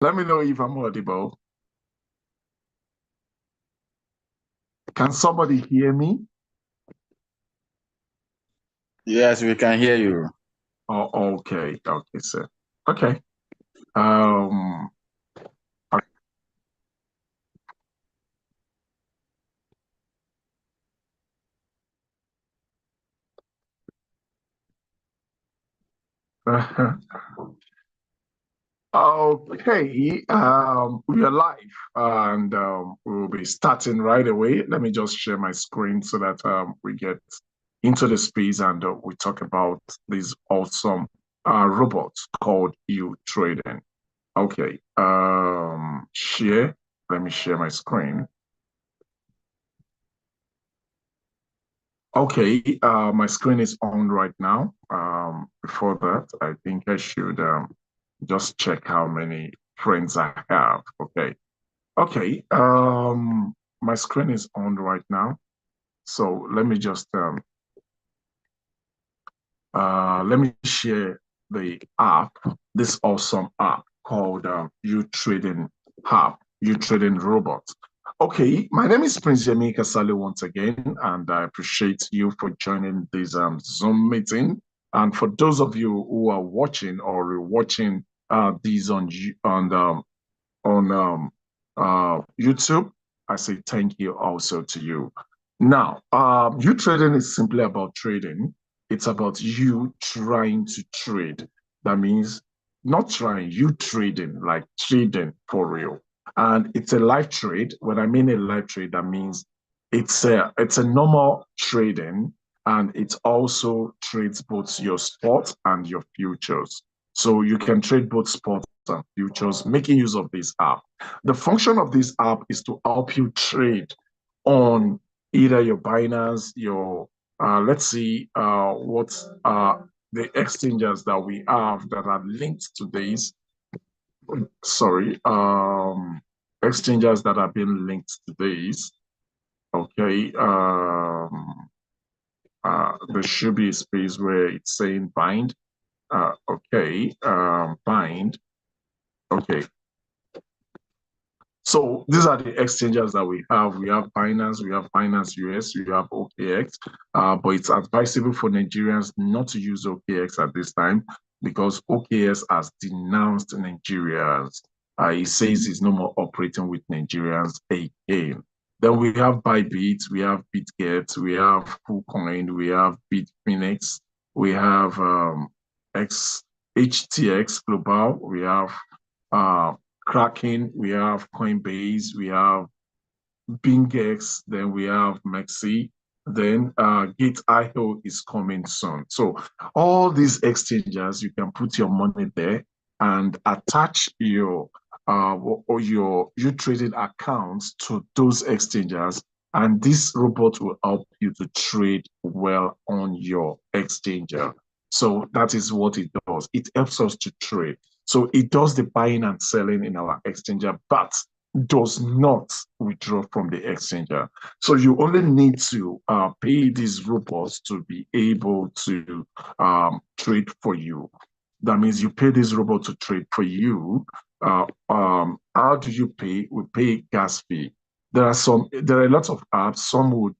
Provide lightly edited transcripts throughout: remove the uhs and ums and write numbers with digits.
Let me know if I'm audible. Can somebody hear me? Yes, we can hear you. Oh, okay. Okay, sir. Okay. Um, okay. We are live and we'll be starting right away. Let me just share my screen so that we get into the space and we talk about this awesome robot called uTrading. Okay. Share. Let me share my screen. Okay, my screen is on right now. Before that, I think I should just check how many friends I have. Okay, okay. My screen is on right now. So let me share the app, this awesome app called uTrading app, uTrading Robot. Okay, my name is Prince Yemi Kasale once again, and I appreciate you for joining this Zoom meeting. And for those of you who are watching or rewatching these on YouTube, I say thank you also to you. Now, you trading is simply about trading. It's about you trying to trade. That means not trying, you trading, like trading for real. And it's a live trade. When I mean a live trade, that means it's a normal trading, and it also trades both your spot and your futures. So you can trade both spot and futures making use of this app. The function of this app is to help you trade on either your Binance, your let's see what the exchanges that we have that are linked to this. Sorry, exchanges that have been linked to this. Okay, there should be a space where it's saying bind. Okay, bind. Okay, so these are the exchanges that we have. We have Binance, we have Binance US, we have OKX, but it's advisable for Nigerians not to use OKX at this time because OKX has denounced Nigerians. It says it's no more operating with Nigerians again. Then we have Bybit, we have BitGet, we have KuCoin, we have Bitfinex, we have X HTX Global, we have uh, Kraken, we have Coinbase, we have BingX, then we have Maxi, then Gate.io is coming soon. So all these exchanges, you can put your money there and attach your or your trading accounts to those exchanges, and this robot will help you to trade well on your exchanger. So that is what it does. It helps us to trade. So it does the buying and selling in our exchanger, but does not withdraw from the exchanger. So you only need to pay these robots to be able to trade for you. That means you pay this robot to trade for you. How do you pay? We pay gas fee. There are a lot of apps. Some would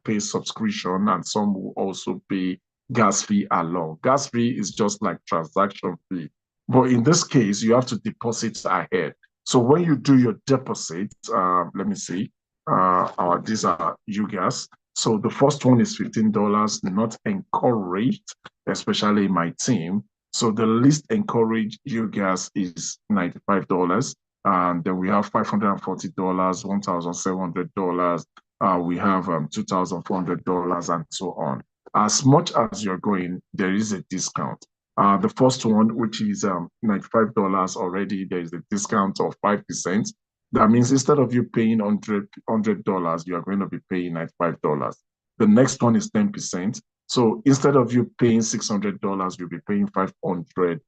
pay subscription, and some will also pay gas fee alone. Gas fee is just like transaction fee. But in this case, you have to deposit ahead. So when you do your deposit, let me see, these are UGAS. So the first one is $15, not encouraged, especially in my team. So the least encouraged UGAS is $95. And then we have $540, $1,700. We have $2,400 and so on. As much as you're going, there is a discount. The first one, which is $95 already, there is a discount of 5%. That means instead of you paying $100, you are going to be paying $95. The next one is 10%. So instead of you paying $600, you'll be paying $540.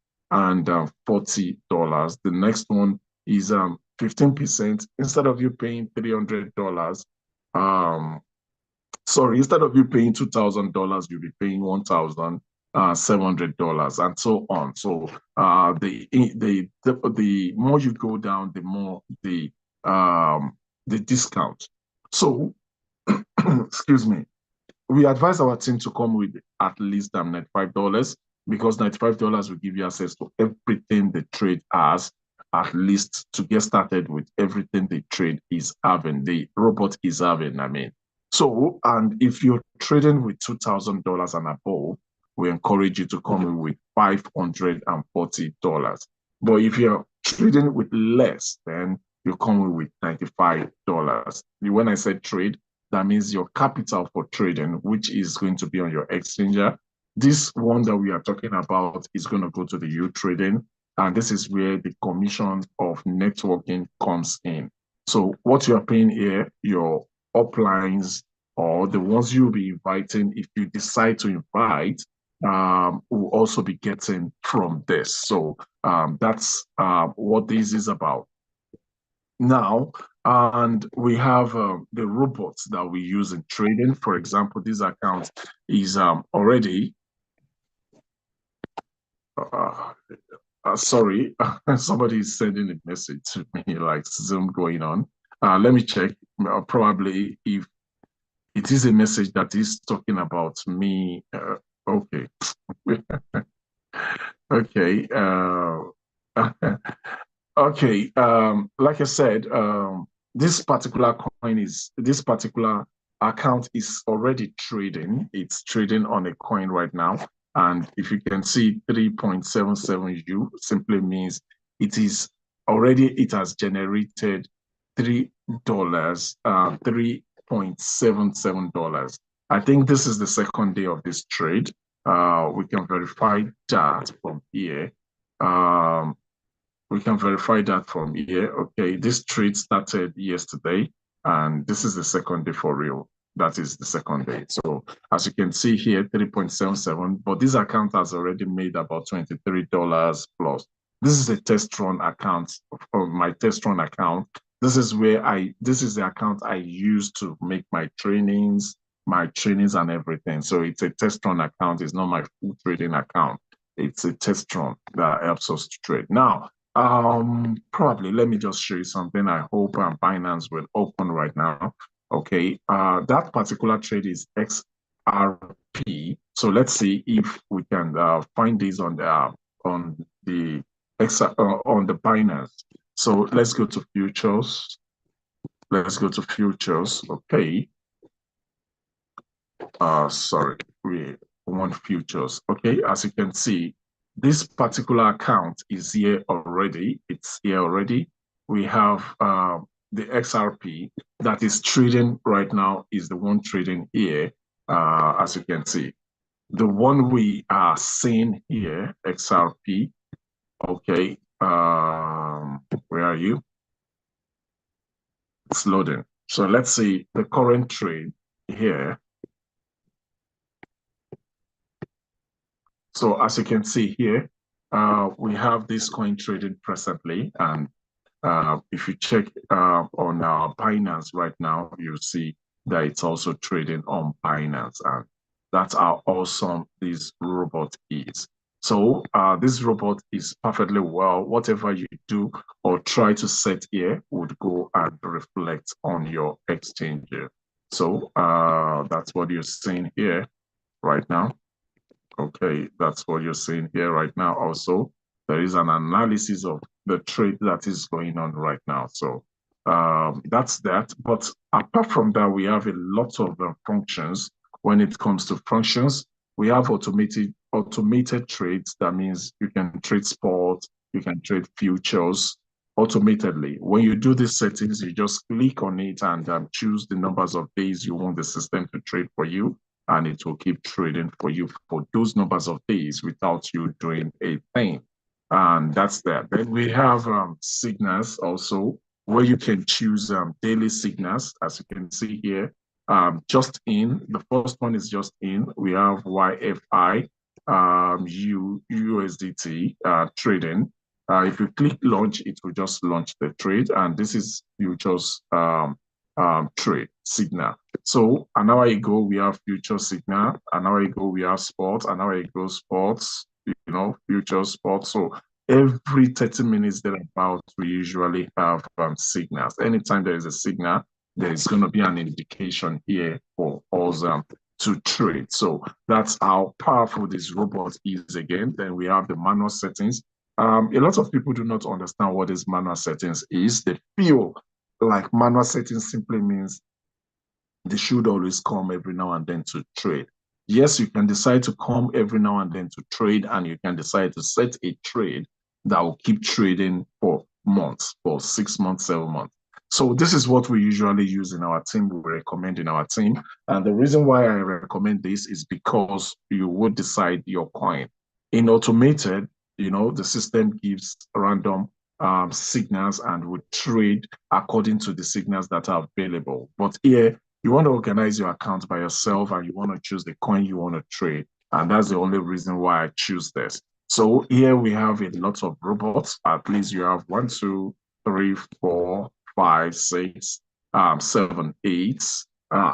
The next one is 15%. Instead of you paying $300, um, sorry, instead of you paying $2,000, you'll be paying 1,000. $700 and so on. So the more you go down, the more the discount. So excuse me, we advise our team to come with at least $95 because $95 will give you access to everything the trade has, at least to get started with everything the trade is having, the robot is having, I mean. So, and if you're trading with $2,000 and above, we encourage you to come in with $540. But if you're trading with less, then you come in with $95. When I said trade, that means your capital for trading, which is going to be on your exchanger. This one that we are talking about is going to go to the uTrading, and this is where the commission of networking comes in. So what you are paying here, your uplines or the ones you'll be inviting, if you decide to invite, will also be getting from this. So that's what this is about. Now, and we have the robots that we use in trading. For example, this account is already, sorry, somebody is sending a message to me like Zoom going on. Let me check, probably if it is a message that is talking about me. Okay. Okay. Okay, like I said, this particular account is already trading. It's trading on a coin right now. And if you can see 3.77U simply means it has generated $3, $3.77. I think this is the second day of this trade. We can verify that from here. We can verify that from here. Okay, this trade started yesterday, and this is the second day for real. That is the second day. So as you can see here, 3.77, but this account has already made about $23 plus. This is a test run account, for my test run account. This is the account I use to make my trainings and everything. So it's a test run account. It's not my full trading account. It's a test run that helps us to trade. Now, probably let me just show you something. I hope Binance will open right now. Okay, that particular trade is XRP. So let's see if we can find this on the on the Binance. So let's go to futures. Let's go to futures. Okay. Sorry, we want futures. Okay, as you can see, this particular account is here already. It's here already. We have the XRP that is trading right now is the one trading here, as you can see. The one we are seeing here, XRP, okay, where are you? It's loading. So let's see the current trade here. So as you can see here, we have this coin trading presently. And if you check on our Binance right now, you'll see that it's also trading on Binance. And that's how awesome this robot is. So this robot is perfectly well. Whatever you do or try to set here would go and reflect on your exchange. So that's what you're seeing here right now. Okay, that's what you're seeing here right now. Also, there is an analysis of the trade that is going on right now. So that's that. But apart from that, we have a lot of functions. When it comes to functions, we have automated trades. That means you can trade spot, you can trade futures automatically. When you do these settings, you just click on it and choose the numbers of days you want the system to trade for you, and it will keep trading for you for those numbers of days without you doing a thing. And that's that. Then we have signals also, where you can choose daily signals, as you can see here. Just in, the first one is just in. We have YFI, USDT trading. If you click launch, it will just launch the trade. And this is futures trade signal. So an hour ago we have future signal, an hour ago we have sports, an hour ago sports, future sports. So every 30 minutes thereabout, we usually have signals. Anytime there is a signal, there is going to be an indication here for us to trade. So that's how powerful this robot is again. Then we have the manual settings. A lot of people do not understand what this manual settings is. They feel like manual settings simply means they should always come every now and then to trade. Yes, you can decide to come every now and then to trade, and you can decide to set a trade that will keep trading for months, for 6 months, 7 months. So this is what we usually use in our team, we recommend in our team. And the reason why I recommend this is because you would decide your coin. In automated, the system gives random signals and would trade according to the signals that are available. But here, you want to organize your account by yourself and you want to choose the coin you want to trade. And that's the only reason why I choose this. So here we have a lot of robots. At least you have 1, 2, 3, 4, 5, 6, 7, 8.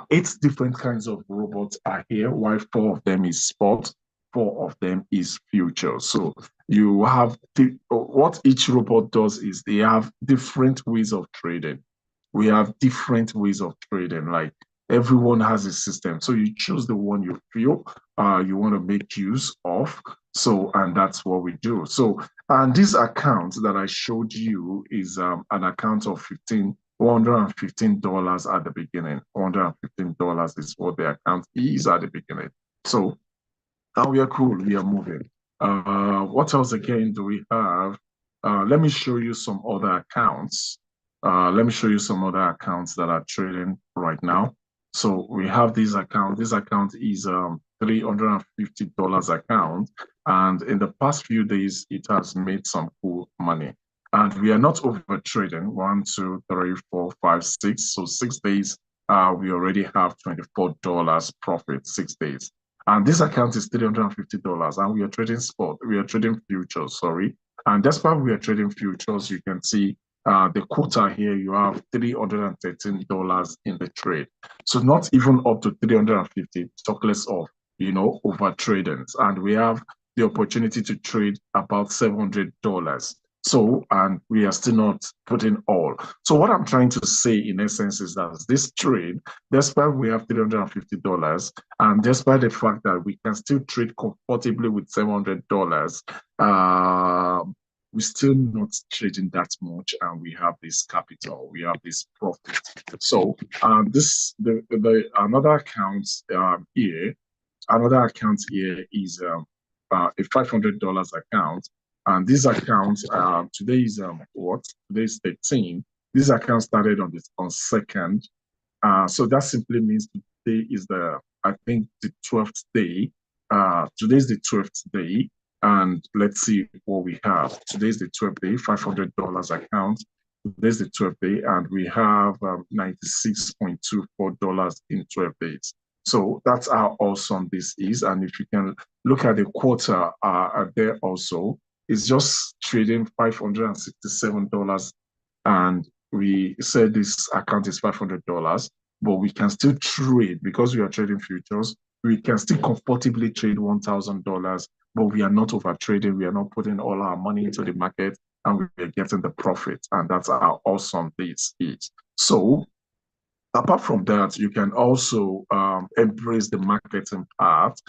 8 different kinds of robots are here, while 4 of them is sport, 4 of them is future. So you have what each robot does is they have different ways of trading. We have different ways of trading. Like everyone has a system. So you choose the one you feel you want to make use of. So, and that's what we do. So, and this account that I showed you is an account of $115 at the beginning. $115 is what the account is at the beginning. So now we are cool. We are moving. What else again do we have? Let me show you some other accounts. Let me show you some other accounts that are trading right now. So we have this account. This account is $350 account. And in the past few days, it has made some cool money. And we are not over trading. 1, 2, 3, 4, 5, 6. So 6 days, we already have $24 profit, 6 days. And this account is $350, and we are trading spot. We are trading futures, sorry. And despite we are trading futures, you can see the quota here, you have $313 in the trade. So not even up to 350, talk less of, over tradings. And we have the opportunity to trade about $700. So, and we are still not putting all. So what I'm trying to say in essence is that this trade, despite we have $350, and despite the fact that we can still trade comfortably with $700, we're still not trading that much, and we have this capital, we have this profit. So the another account here, another account here is a $500 account. And this account, today is what? Today is 13. This account started on 2nd. So that simply means today is I think the 12th day. Today is the 12th day. And let's see what we have. Today is the 12th day, $500 account. Today's the 12th day, and we have $96.24 in 12 days. So that's how awesome this is. And if you can look at the quarter there also, it's just trading $567. And we said this account is $500, but we can still trade because we are trading futures. We can still comfortably trade $1,000, but we are not over trading. We are not putting all our money into the market, and we are getting the profit. And that's how awesome this is. So apart from that, you can also embrace the marketing part.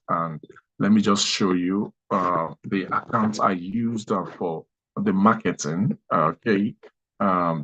And let me just show you the accounts I used for the marketing. Okay,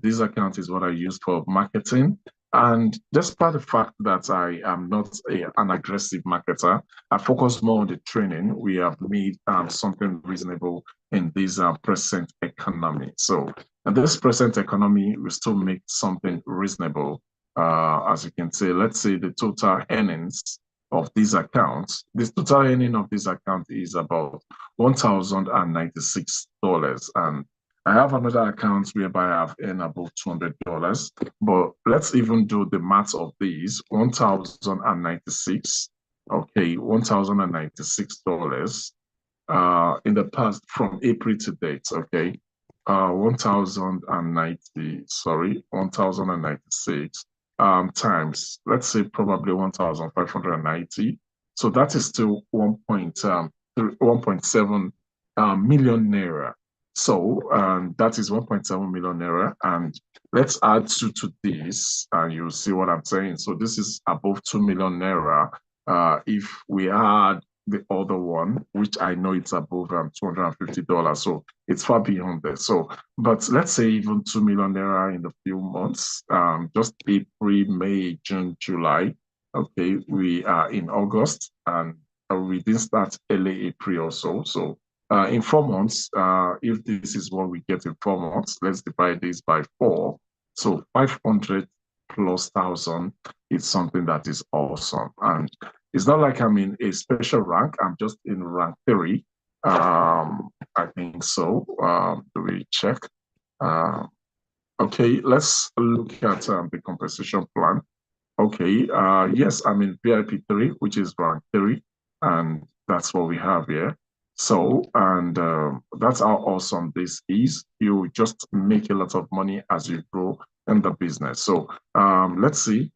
this account is what I used for marketing. And despite the fact that I am not an aggressive marketer, I focus more on the training. We have made something reasonable in this present economy. So in this present economy, we still make something reasonable. As you can see, let's say the total earnings of these accounts, this total earning of this account is about $1,096. And I have another account whereby I've earned about $200. But let's even do the math of these. 1,096. Okay, $1,096 in the past from April to date. Okay. 1090, sorry, 1096 times, let's say probably 1590. So that is still 1.7 million naira. So that is 1.7 million naira. And let's add two to this, and you'll see what I'm saying. So this is above 2 million naira. If we add the other one, which I know it's above $250, so it's far beyond this. So, but let's say even 2 million naira in a few months, just April, May, June, July. Okay, we are in August, and we didn't start early April or so. So in 4 months, if this is what we get in 4 months, let's divide this by 4. So 500 plus thousand is something that is awesome. And it's not like I'm in a special rank. I'm just in rank 3. I think so. Do we check? Okay, let's look at the compensation plan. Okay, yes, I'm in VIP 3, which is rank 3, and that's what we have here. So, and that's how awesome this is. You just make a lot of money as you grow in the business. So, let's see,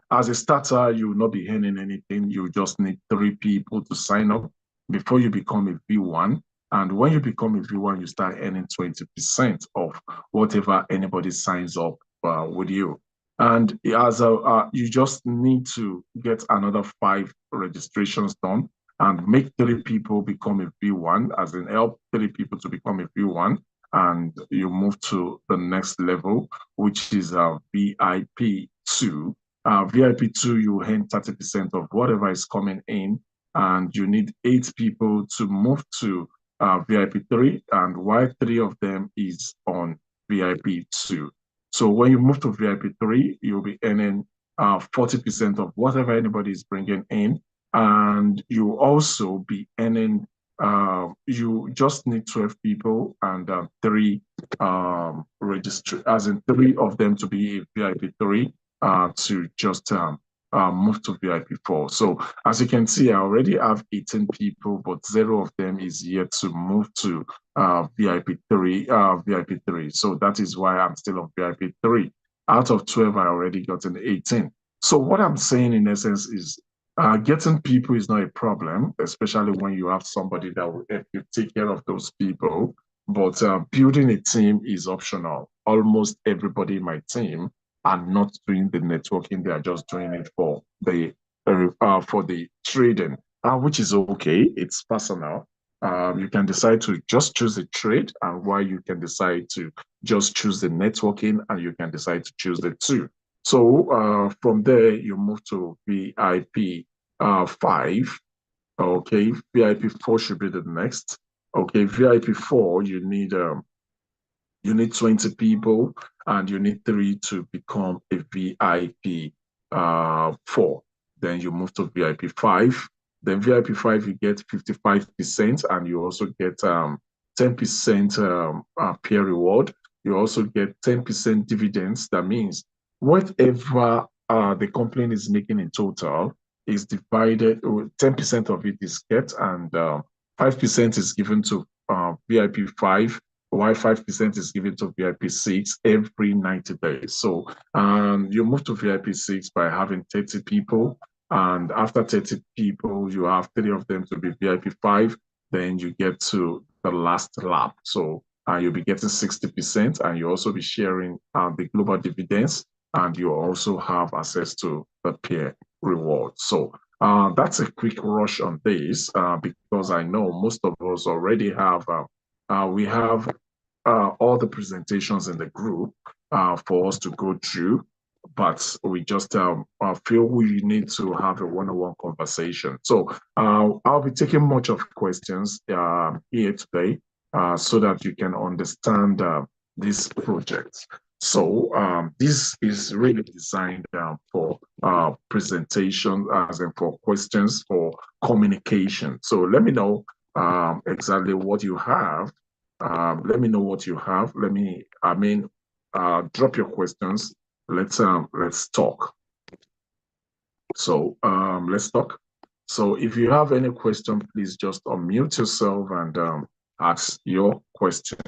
as a starter, you will not be earning anything. You just need 3 people to sign up before you become a V1. And when you become a V1, you start earning 20% of whatever anybody signs up with you. And you just need to get another 5 registrations done and make 3 people become a V1, as in help 3 people to become a V1. And you move to the next level, which is VIP2. VIP2, you earn 30% of whatever is coming in, and you need 8 people to move to VIP3, and while 3 of them is on VIP2. So when you move to VIP3, you'll be earning 40% of whatever anybody is bringing in, and you also be earning, you just need 12 people and 3 register, as in 3 of them to be a VIP3 to just move to VIP4. So as you can see, I already have 18 people, but 0 of them is yet to move to VIP3. VIP3. So that is why I'm still on VIP3. Out of 12, I already gotten 18. So what I'm saying in essence is getting people is not a problem, especially when you have somebody that will help you take care of those people. But building a team is optional. Almost everybody in my team are not doing the networking; they are just doing it for the trading, which is okay. It's personal. You can decide to just choose the trade, and while you can decide to just choose the networking, and you can decide to choose the two. So from there, you move to VIP 5. Okay, VIP 4 should be the next. Okay, VIP 4, you need 20 people and you need 3 to become a VIP 4. Then you move to VIP 5. Then VIP 5, you get 55%, and you also get 10% peer reward. You also get 10% dividends. That means whatever the company is making in total is divided, 10% of it is kept, and 5% is given to VIP 5, while 5% is given to VIP 6 every 90 days. So you move to VIP 6 by having 30 people. And after 30 people, you have 3 of them to be VIP 5. Then you get to the last lap. So you'll be getting 60%, and you also be sharing the global dividends. And you also have access to the peer reward. So that's a quick rush on this because I know most of us already have we have all the presentations in the group for us to go through, but we just feel we need to have a one-on-one conversation. So I'll be taking much of questions here today so that you can understand this project. So this is really designed for presentation, as in for questions, for communication. So let me know exactly what you have. Let me know what you have. Drop your questions. Let's talk. So let's talk. So if you have any question, please just unmute yourself and ask your question.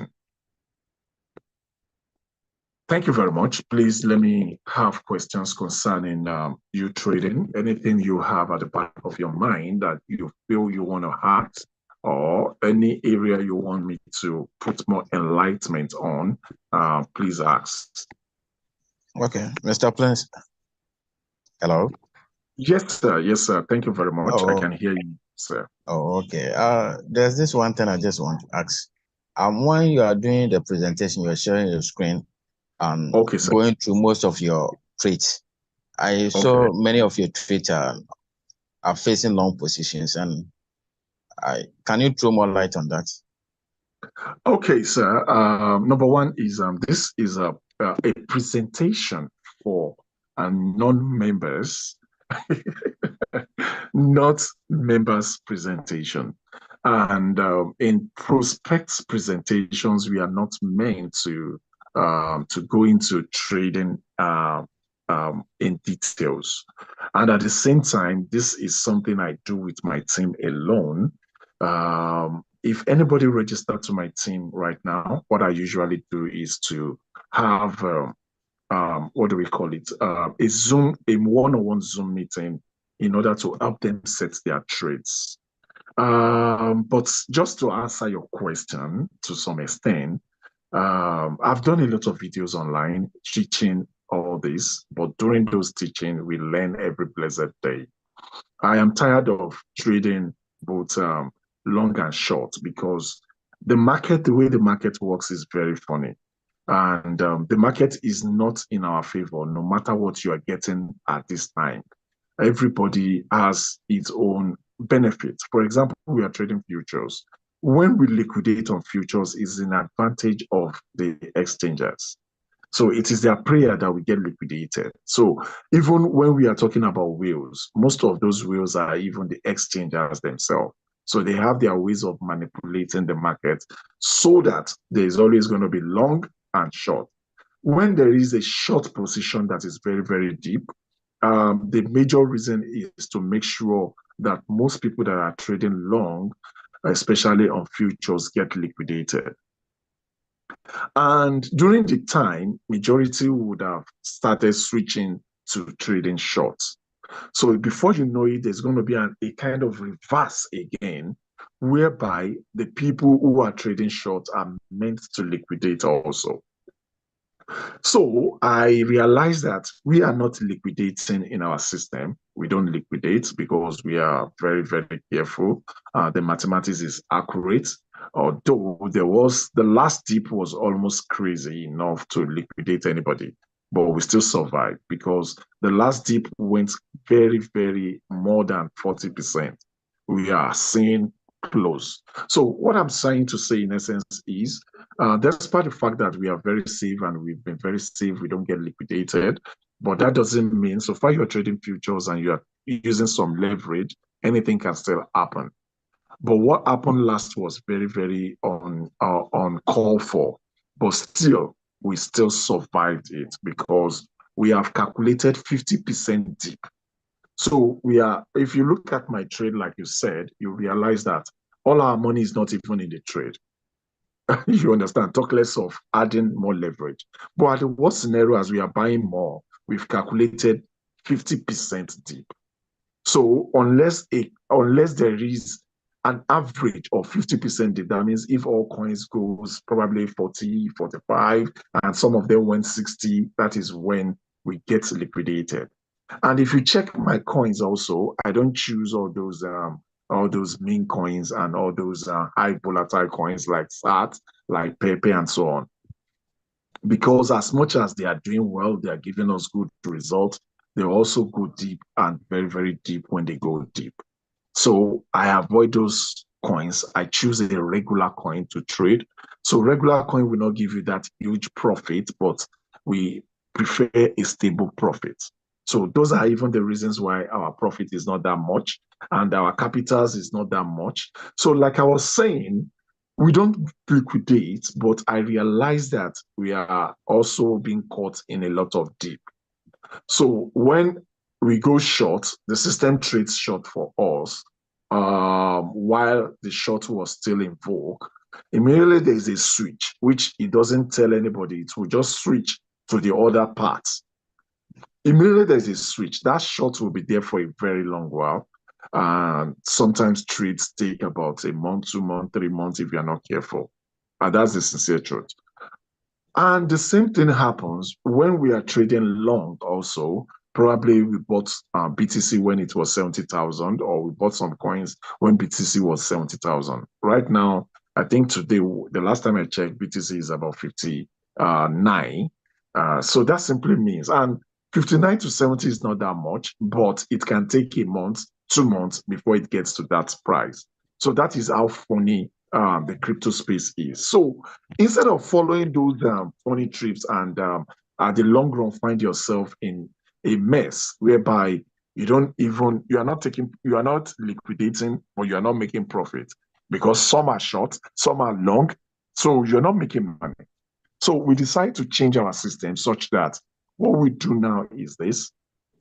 Thank you very much. Please let me have questions concerning uTrading. Anything you have at the back of your mind that you feel you want to ask, or any area you want me to put more enlightenment on, please ask. Okay, Mr. Prince. Hello. Yes, sir. Yes, sir. Thank you very much. I Oh, can hear you, sir. oh, okay. There's this one thing I just want to ask. When you are doing the presentation, you're sharing your screen and Okay, sir. going through most of your trades. I saw Okay. many of your trades are facing long positions, and can you throw more light on that? Okay, sir. Number one is this is a presentation for non-members, not members presentation. And in prospects presentations, we are not meant to go into trading in details. And at the same time, this is something I do with my team alone. If anybody registered to my team right now, what I usually do is to have what do we call it? A one-on-one Zoom meeting in order to help them set their trades. But just to answer your question to some extent, I've done a lot of videos online teaching all this, but during those teaching, we learn every blessed day. I am tired of trading both long and short because the way the market works is very funny. And the market is not in our favor, no matter what you are getting at this time. Everybody has its own benefits. For example, we are trading futures. When we liquidate on futures, is an advantage of the exchanges. So it is their prayer that we get liquidated. So even when we are talking about wheels, most of those wheels are even the exchangers themselves. So they have their ways of manipulating the market so that there's always going to be long and short. When there is a short position that is very, very deep, the major reason is to make sure that most people that are trading long, especially on futures, get liquidated. And during the time, majority would have started switching to trading shorts. So before you know it, there's going to be a kind of reverse again, whereby the people who are trading short are meant to liquidate also. So I realized that we are not liquidating in our system. We don't liquidate because we are very, very careful. The mathematics is accurate. Although the last dip was almost crazy enough to liquidate anybody, but we still survived because the last dip went very, very more than 40%. We are seeing close. So what I'm trying to say in essence is despite the fact that we are very safe and we've been very safe, we don't get liquidated. But that doesn't mean, so far you're trading futures and you are using some leverage, anything can still happen. But what happened last was very, very uncalled for. But still, we still survived it because we have calculated 50% dip. So we are, if you look at my trade, like you said, you realize that all our money is not even in the trade. You understand? Talk less of adding more leverage. But at the worst scenario, as we are buying more, we've calculated 50% deep. So unless there is an average of 50% deep, that means if all coins goes probably 40, 45, and some of them went 60, that is when we get liquidated. And if you check my coins also, I don't choose all those meme coins and all those high volatile coins like SAT, like Pepe, and so on. Because as much as they are doing well, they are giving us good results. They also go deep and very, very deep when they go deep. So I avoid those coins. I choose a regular coin to trade. So regular coin will not give you that huge profit, but we prefer a stable profit. So those are even the reasons why our profit is not that much and our capitals is not that much. So like I was saying, we don't liquidate, but I realize that we are also being caught in a lot of deep. So when we go short, the system trades short for us while the short was still in vogue. Immediately there is a switch, which it doesn't tell anybody. It will just switch to the other part. Immediately there's a switch. That short will be there for a very long while. And sometimes trades take about a month, 2 months, 3 months if you're not careful. And that's the sincere truth. And the same thing happens when we are trading long also. Probably we bought BTC when it was 70,000, or we bought some coins when BTC was 70,000. Right now, I think today, the last time I checked, BTC is about 59. So that simply means, and 59 to 70 is not that much, but it can take a month, 2 months before it gets to that price. So that is how funny the crypto space is. So instead of following those funny trips and at the long run find yourself in a mess whereby you are not liquidating, or you are not making profit because some are short, some are long, so you're not making money. So we decide to change our system such that what we do now is this: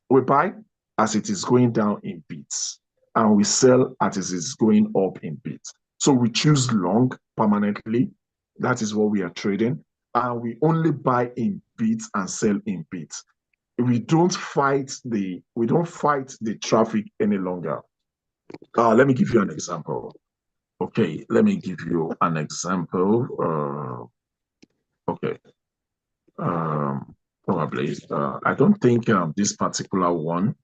we buy as it is going down in bits, and we sell as it is going up in bits. So we choose long permanently. That is what we are trading. And we only buy in bits and sell in bits. We don't fight the traffic any longer. Let me give you an example. Okay, let me give you an example. Okay. Probably. I don't think this particular one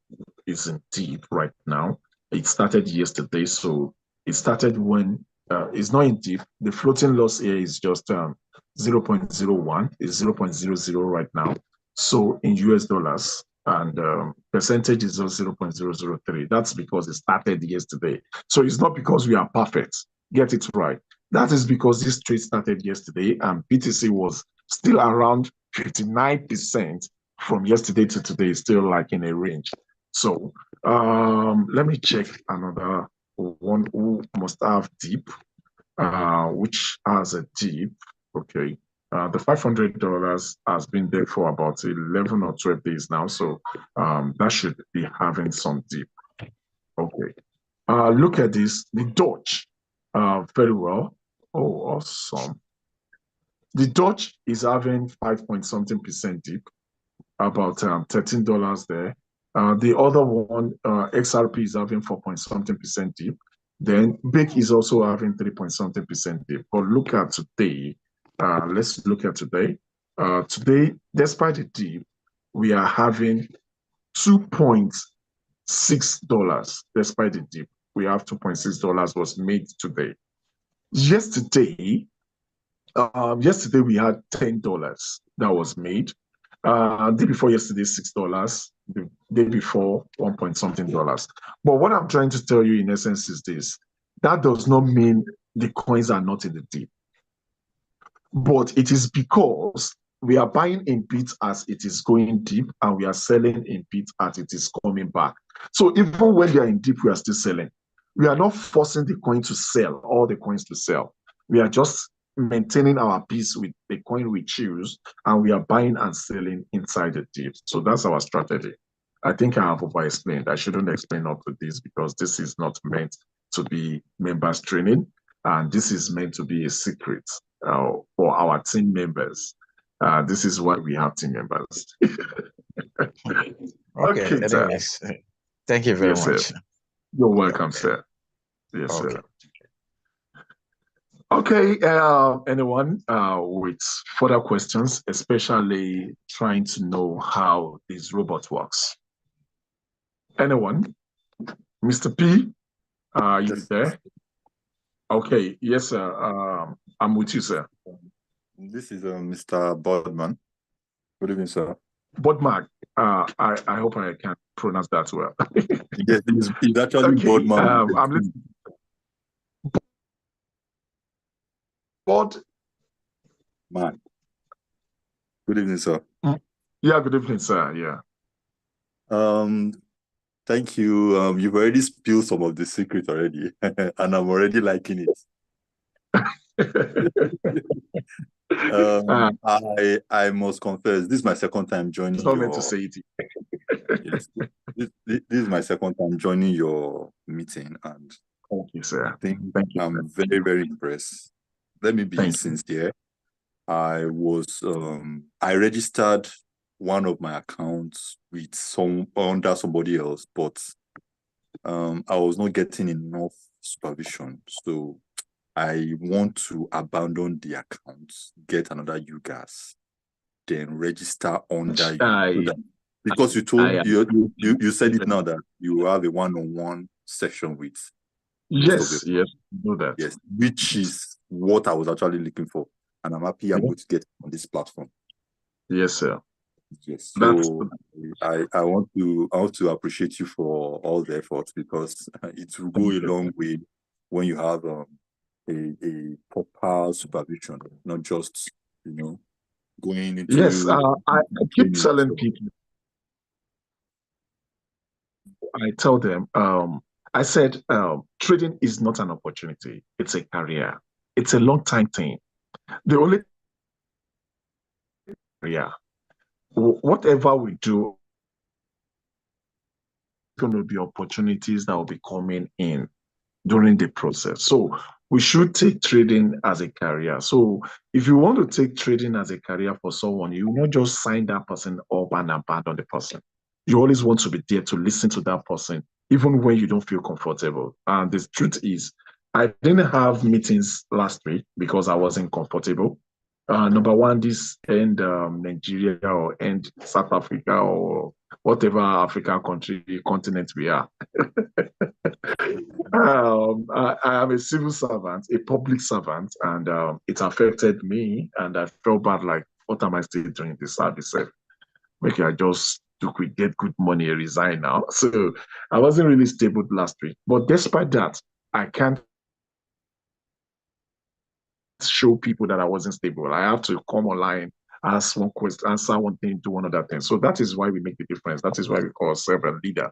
is in deep right now. It started yesterday, so it started when it's not in deep. The floating loss here is just 0.01, is 0.00 right now. So in US dollars, and percentage is just 0.003. That's because it started yesterday. So it's not because we are perfect. Get it right. That is because this trade started yesterday and BTC was still around 59% from yesterday to today, still like in a range. So let me check another one who must have deep, which has a deep. Okay. The $500 has been there for about 11 or 12 days now. So that should be having some deep. Okay. Look at this, the Dodge, very well. Oh, awesome. The Dodge is having 5 point something percent dip, about $13 there. The other one, XRP, is having 4 point something percent dip. Then BIC is also having 3 point something percent dip. But look at today. Let's look at today. Today, despite the dip, we are having $2.6 despite the dip. We have $2.6 was made today. Yesterday, yesterday we had $10 that was made. Day before yesterday, $6. The day before, 1 point something dollars. But what I'm trying to tell you in essence is this: that does not mean the coins are not in the deep, but it is because we are buying in bits as it is going deep, and we are selling in bits as it is coming back. So even when they are in deep, we are still selling. We are not forcing the coin to sell, all the coins to sell. We are just maintaining our peace with the coin we choose, and we are buying and selling inside the deep. So that's our strategy. I think I have over explained. I shouldn't explain up to this because this is not meant to be members training, and this is meant to be a secret for our team members. This is why we have team members. Okay, anyways, thank you very yes, much. Sir. You're welcome, okay. Sir. Yes, okay. Sir. Okay, anyone with further questions, especially trying to know how this robot works? Anyone? Mr. P, are you there? Okay, yes, sir. I'm with you, sir. This is Mr. Bodman. Good evening, sir. Bodman. I hope I can pronounce that well. Yes, he's actually okay, Bodman. I'm listening. Man. Good evening, sir. Yeah, good evening, sir. Yeah. Thank you. You've already spilled some of the secret already, and I'm already liking it. I must confess, this is my second time joining. It's not meant to say it. Yes, this is my second time joining your meeting, and thank you, sir. I think I'm very, very impressed. let me be Thank you. sincere. I registered one of my accounts with under somebody else, but I was not getting enough supervision. So I want to abandon the account, get another UGAS, then register under you. So that, because you said it now that you have a one-on-one session with most of Yes, yes, know that. yes, which is what I was actually looking for, and I'm happy I'm going to get on this platform. Yes, sir. Yes, so I want to appreciate you for all the efforts, because it will go a long way when you have a proper supervision, not just going into Yes, I keep telling people. I tell them, I said, trading is not an opportunity; it's a career. It's a long time thing. The only career, whatever we do, going to be opportunities that will be coming in during the process. So we should take trading as a career. So if you want to take trading as a career for someone, you will not just sign that person up and abandon the person. You always want to be there to listen to that person, even when you don't feel comfortable. And the truth is, I didn't have meetings last week because I wasn't comfortable. Number one, this end Nigeria or end South Africa or whatever African country, continent we are. I am a civil servant, a public servant, and it affected me. And I felt bad, like, what am I still doing this service? Maybe I just took we get good money, resign now. So I wasn't really stable last week. But despite that, I can't show people that I wasn't stable. I have to come online, ask one question, answer one thing, do one other thing. So that is why we make the difference. That is why we call ourselves a leader.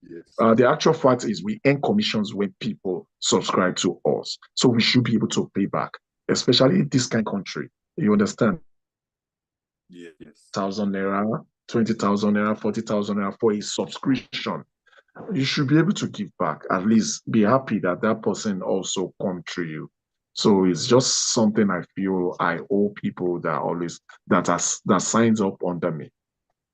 Yes. The actual fact is we earn commissions when people subscribe to us. So we should be able to pay back, especially in this kind of country. You understand? Yes. 1,000 naira, 20,000 naira, 40,000 naira for a subscription. You should be able to give back, at least be happy that that person also come through you. So it's just something I feel I owe people that always that signs up under me,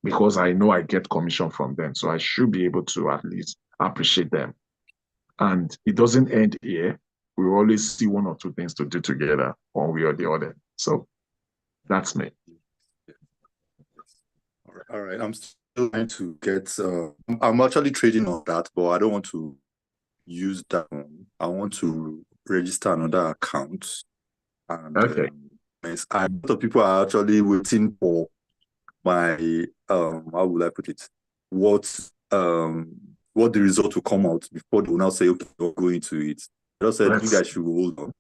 because I know I get commission from them. So I should be able to at least appreciate them. And it doesn't end here. We always see one or two things to do together, one way or the other. So that's me. All right. I'm still trying to get. I'm actually trading on that, but I don't want to use that one. I want to register another account, and Okay. a lot of people are actually waiting for my how would I put it? What the result will come out before they will now say, okay, we'll go into it. I just said, you guys should hold on.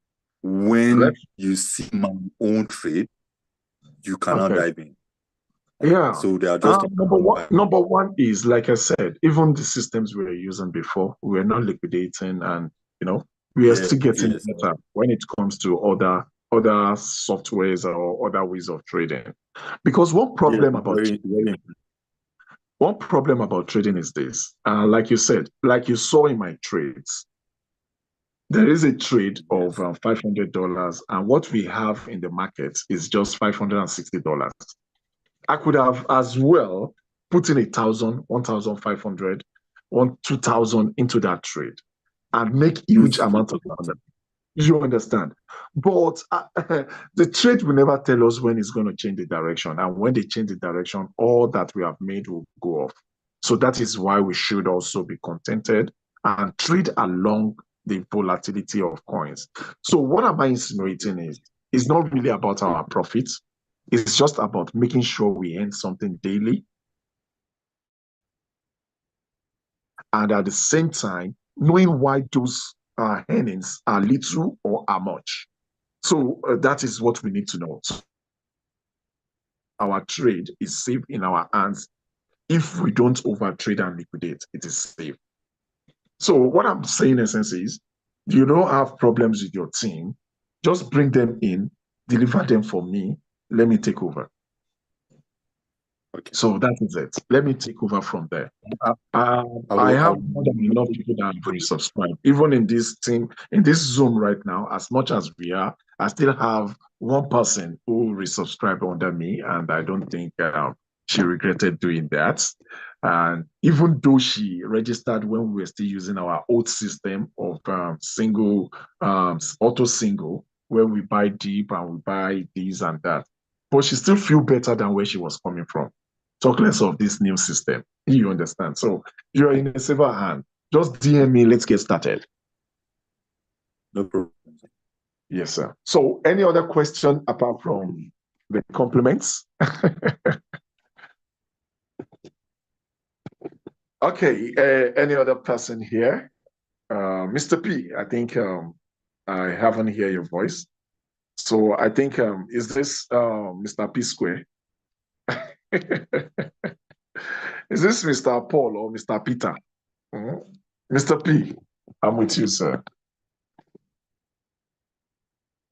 When you see my own trade, you cannot dive in. Yeah. So they are just number one is, like I said, even the systems we were using before, we are not liquidating, and we are still getting better when it comes to other softwares or other ways of trading. Because one problem about trading is this, like you said, like you saw in my trades, there is a trade of $500, and what we have in the market is just $560. I could have as well put in 1,000, 1,500, 2,000 into that trade and make huge amount of money. You understand? But the trade will never tell us when it's going to change the direction. And when they change the direction, all that we have made will go off. So that is why we should also be contented and trade along the volatility of coins. So what am I insinuating is, it's not really about our profits. It's just about making sure we earn something daily. And at the same time, knowing why those earnings are little or are much. So that is what we need to know. So our trade is safe in our hands. If we don't overtrade and liquidate, it is safe. So what I'm saying in essence is, you don't have problems with your team, just bring them in, deliver them for me, let me take over. Okay. So that is it. Let me take over from there. I I will, have more than enough people that have resubscribed. Even in this team, in this Zoom right now, as much as we are, I still have one person who resubscribed under me, and I don't think she regretted doing that. And even though she registered when we were still using our old system of single, auto single, where we buy deep and we buy this and that, but she still feel better than where she was coming from. Talk less of this new system. You understand? So you're in a safer hand. Just DM me. Let's get started. no problem. Yes, sir. So any other question apart from the compliments? Okay. Any other person here? Mr. P, I think I haven't heard your voice. So I think, is this Mr. P Square? Is this Mr. Paul or Mr. Peter? Mhm. Mr. P, I'm with you, sir.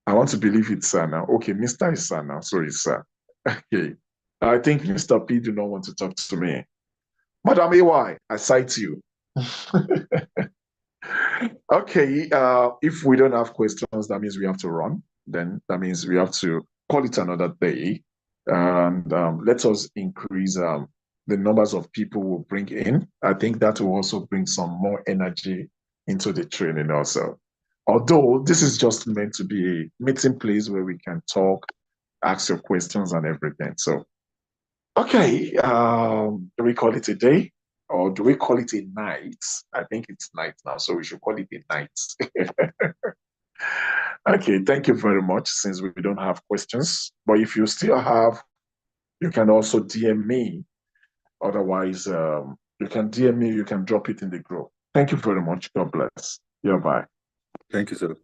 I want to believe it's sir now. Okay, Mr. is sir now. Sorry, sir. Okay. I think Mr. P do not want to talk to me. Madam AY, I cite you. Okay, if we don't have questions, that means we have to run. Then that means we have to call it another day. And let us increase the numbers of people we'll bring in. I think that will also bring some more energy into the training also. Although this is just meant to be a meeting place where we can talk, ask your questions and everything. So, okay, do we call it a day or do we call it a night? I think it's night now, so we should call it a night. Okay, thank you very much since we don't have questions. But if you still have, you can also DM me. Otherwise, you can DM me, you can drop it in the group. Thank you very much. God bless. Yeah, bye. Thank you, sir.